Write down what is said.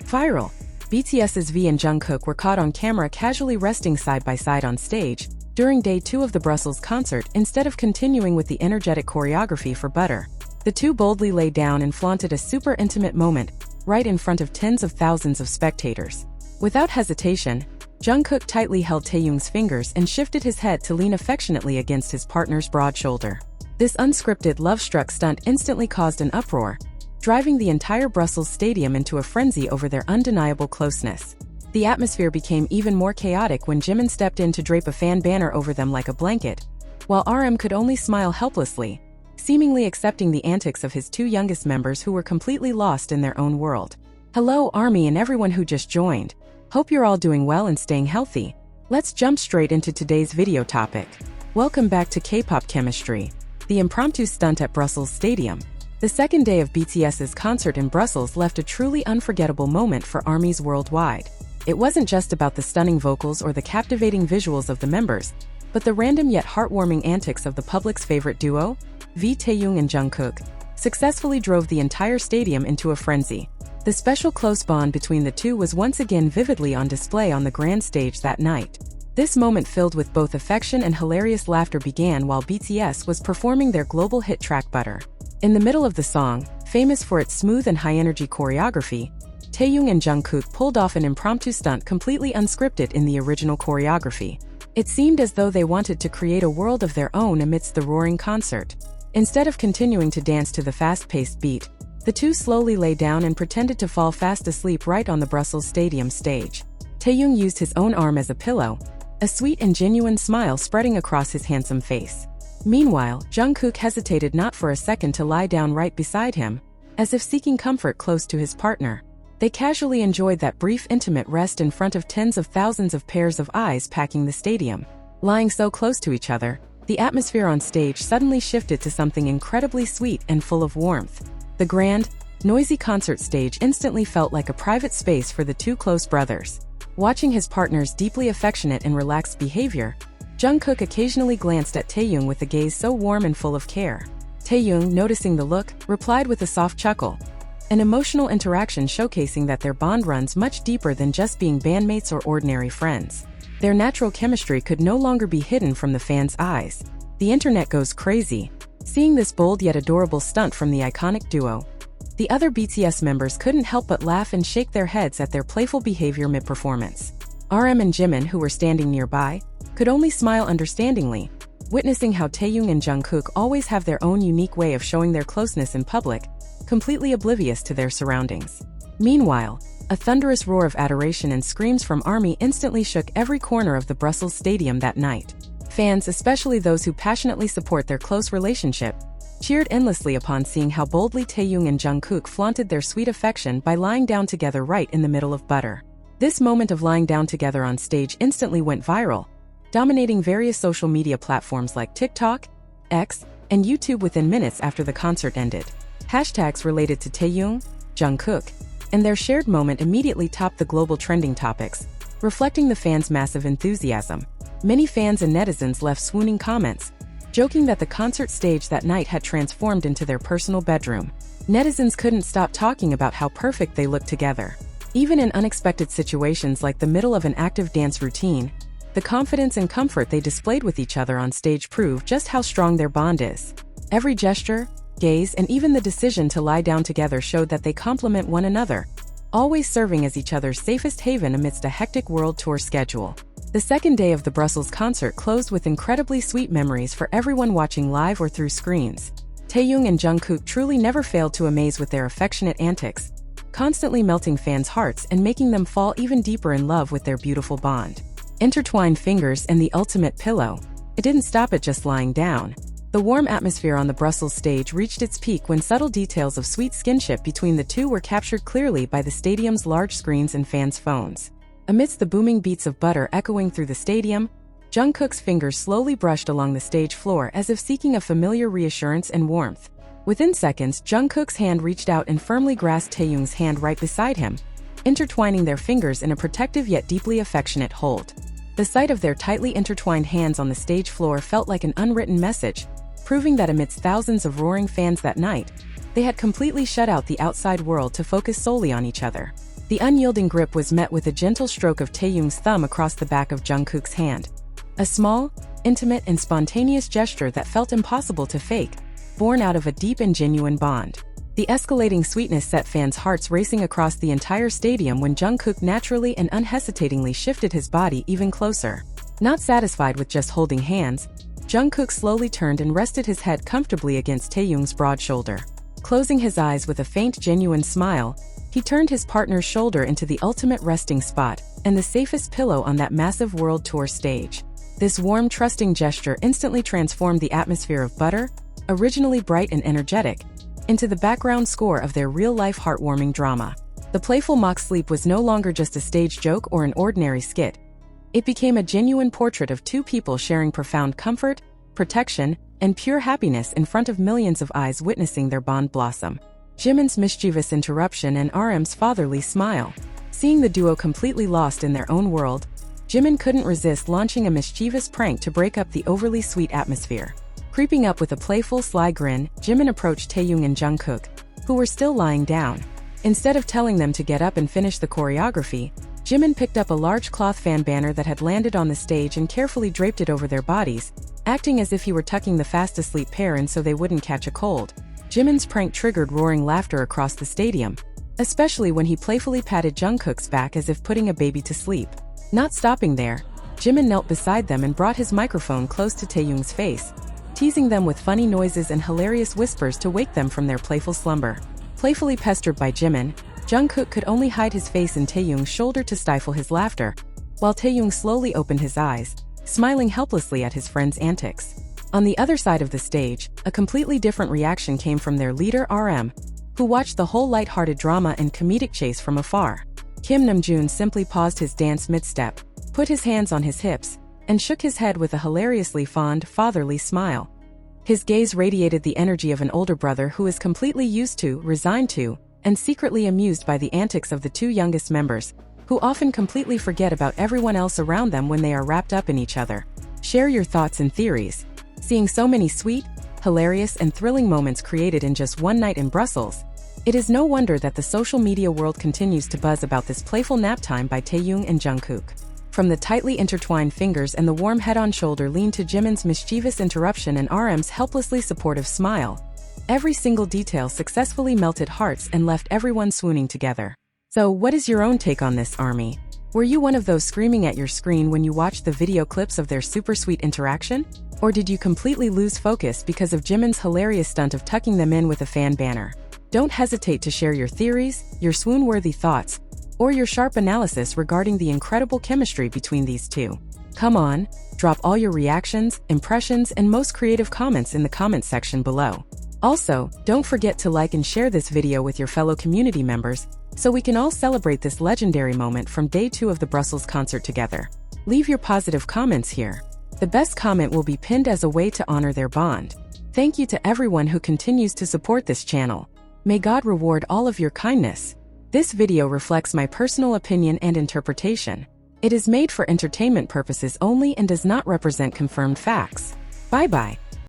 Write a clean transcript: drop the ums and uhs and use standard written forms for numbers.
Viral. BTS's V and Jungkook were caught on camera casually resting side by side on stage during day 2 of the Brussels concert instead of continuing with the energetic choreography for Butter. The two boldly lay down and flaunted a super intimate moment right in front of tens of thousands of spectators. Without hesitation, Jungkook tightly held Taehyung's fingers and shifted his head to lean affectionately against his partner's broad shoulder. This unscripted love-struck stunt instantly caused an uproar, driving the entire Brussels stadium into a frenzy over their undeniable closeness. The atmosphere became even more chaotic when Jimin stepped in to drape a fan banner over them like a blanket, while RM could only smile helplessly, seemingly accepting the antics of his two youngest members who were completely lost in their own world. Hello ARMY and everyone who just joined. Hope you're all doing well and staying healthy. Let's jump straight into today's video topic. Welcome back to K-pop chemistry, the impromptu stunt at Brussels Stadium. The second day of BTS's concert in Brussels left a truly unforgettable moment for ARMYs worldwide. It wasn't just about the stunning vocals or the captivating visuals of the members, but the random yet heartwarming antics of the public's favorite duo, Taeyong and Jungkook, successfully drove the entire stadium into a frenzy. The special close bond between the two was once again vividly on display on the grand stage that night. This moment filled with both affection and hilarious laughter began while BTS was performing their global hit track Butter. In the middle of the song, famous for its smooth and high-energy choreography, Taeyong and Jungkook pulled off an impromptu stunt completely unscripted in the original choreography. It seemed as though they wanted to create a world of their own amidst the roaring concert. Instead of continuing to dance to the fast-paced beat, the two slowly lay down and pretended to fall fast asleep right on the Brussels Stadium stage. Taeyong used his own arm as a pillow, a sweet and genuine smile spreading across his handsome face. Meanwhile, Jungkook hesitated not for a second to lie down right beside him, as if seeking comfort close to his partner. They casually enjoyed that brief intimate rest in front of tens of thousands of pairs of eyes packing the stadium. Lying so close to each other, the atmosphere on stage suddenly shifted to something incredibly sweet and full of warmth. The grand, noisy concert stage instantly felt like a private space for the two close brothers. Watching his partner's deeply affectionate and relaxed behavior, Jungkook occasionally glanced at Taehyung with a gaze so warm and full of care. Taehyung, noticing the look, replied with a soft chuckle, an emotional interaction showcasing that their bond runs much deeper than just being bandmates or ordinary friends. Their natural chemistry could no longer be hidden from the fans' eyes. The internet goes crazy, seeing this bold yet adorable stunt from the iconic duo. The other BTS members couldn't help but laugh and shake their heads at their playful behavior mid-performance. RM and Jimin, who were standing nearby, could only smile understandingly, witnessing how Taeyong and Jungkook always have their own unique way of showing their closeness in public, completely oblivious to their surroundings. Meanwhile, a thunderous roar of adoration and screams from ARMY instantly shook every corner of the Brussels Stadium that night. Fans, especially those who passionately support their close relationship, cheered endlessly upon seeing how boldly Taeyong and Jungkook flaunted their sweet affection by lying down together right in the middle of Butter. This moment of lying down together on stage instantly went viral, dominating various social media platforms like TikTok, X, and YouTube within minutes after the concert ended. Hashtags related to Taeyong, Jungkook, and their shared moment immediately topped the global trending topics, reflecting the fans' massive enthusiasm. Many fans and netizens left swooning comments, joking that the concert stage that night had transformed into their personal bedroom. Netizens couldn't stop talking about how perfect they looked together. Even in unexpected situations like the middle of an active dance routine, the confidence and comfort they displayed with each other on stage proved just how strong their bond is. Every gesture, gaze, and even the decision to lie down together showed that they complement one another, always serving as each other's safest haven amidst a hectic world tour schedule. The second day of the Brussels concert closed with incredibly sweet memories for everyone watching live or through screens. Taeyong and Jungkook truly never failed to amaze with their affectionate antics, constantly melting fans' hearts and making them fall even deeper in love with their beautiful bond. Intertwined fingers and the ultimate pillow. It didn't stop at just lying down. The warm atmosphere on the Brussels stage reached its peak when subtle details of sweet skinship between the two were captured clearly by the stadium's large screens and fans' phones. Amidst the booming beats of Butter echoing through the stadium, Jungkook's fingers slowly brushed along the stage floor as if seeking a familiar reassurance and warmth. Within seconds, Jungkook's hand reached out and firmly grasped Taeyong's hand right beside him, intertwining their fingers in a protective yet deeply affectionate hold. The sight of their tightly intertwined hands on the stage floor felt like an unwritten message, proving that amidst thousands of roaring fans that night, they had completely shut out the outside world to focus solely on each other. The unyielding grip was met with a gentle stroke of Taehyung's thumb across the back of Jungkook's hand. A small, intimate and spontaneous gesture that felt impossible to fake, born out of a deep and genuine bond. The escalating sweetness set fans' hearts racing across the entire stadium when Jungkook naturally and unhesitatingly shifted his body even closer. Not satisfied with just holding hands, Jungkook slowly turned and rested his head comfortably against Taehyung's broad shoulder. Closing his eyes with a faint, genuine smile, he turned his partner's shoulder into the ultimate resting spot and the safest pillow on that massive world tour stage. This warm, trusting gesture instantly transformed the atmosphere of Butter, originally bright and energetic, into the background score of their real-life heartwarming drama. The playful mock sleep was no longer just a stage joke or an ordinary skit. It became a genuine portrait of two people sharing profound comfort, protection, and pure happiness in front of millions of eyes witnessing their bond blossom. Jimin's mischievous interruption and RM's fatherly smile. Seeing the duo completely lost in their own world, Jimin couldn't resist launching a mischievous prank to break up the overly sweet atmosphere. Creeping up with a playful, sly grin, Jimin approached Taehyung and Jungkook, who were still lying down. Instead of telling them to get up and finish the choreography, Jimin picked up a large cloth fan banner that had landed on the stage and carefully draped it over their bodies, acting as if he were tucking the fast-asleep pair in so they wouldn't catch a cold. Jimin's prank triggered roaring laughter across the stadium, especially when he playfully patted Jungkook's back as if putting a baby to sleep. Not stopping there, Jimin knelt beside them and brought his microphone close to Taehyung's face, teasing them with funny noises and hilarious whispers to wake them from their playful slumber. Playfully pestered by Jimin, Jungkook could only hide his face in Taehyung's shoulder to stifle his laughter, while Taehyung slowly opened his eyes, smiling helplessly at his friend's antics. On the other side of the stage, a completely different reaction came from their leader RM, who watched the whole light-hearted drama and comedic chase from afar. Kim Namjoon simply paused his dance mid-step, put his hands on his hips, and shook his head with a hilariously fond, fatherly smile. His gaze radiated the energy of an older brother who is completely used to, resigned to, and secretly amused by the antics of the two youngest members, who often completely forget about everyone else around them when they are wrapped up in each other. Share your thoughts and theories. Seeing so many sweet, hilarious, and thrilling moments created in just one night in Brussels, it is no wonder that the social media world continues to buzz about this playful nap time by Taehyung and Jungkook. From the tightly intertwined fingers and the warm head-on-shoulder lean to Jimin's mischievous interruption and RM's helplessly supportive smile, every single detail successfully melted hearts and left everyone swooning together. So, what is your own take on this, ARMY? Were you one of those screaming at your screen when you watched the video clips of their super sweet interaction? Or did you completely lose focus because of Jimin's hilarious stunt of tucking them in with a fan banner? Don't hesitate to share your theories, your swoon-worthy thoughts, or your sharp analysis regarding the incredible chemistry between these two. Come on, drop all your reactions, impressions, and most creative comments in the comment section below. Also, don't forget to like and share this video with your fellow community members, so we can all celebrate this legendary moment from day 2 of the Brussels concert together. Leave your positive comments here. The best comment will be pinned as a way to honor their bond. Thank you to everyone who continues to support this channel. May God reward all of your kindness. This video reflects my personal opinion and interpretation. It is made for entertainment purposes only and does not represent confirmed facts. Bye-bye.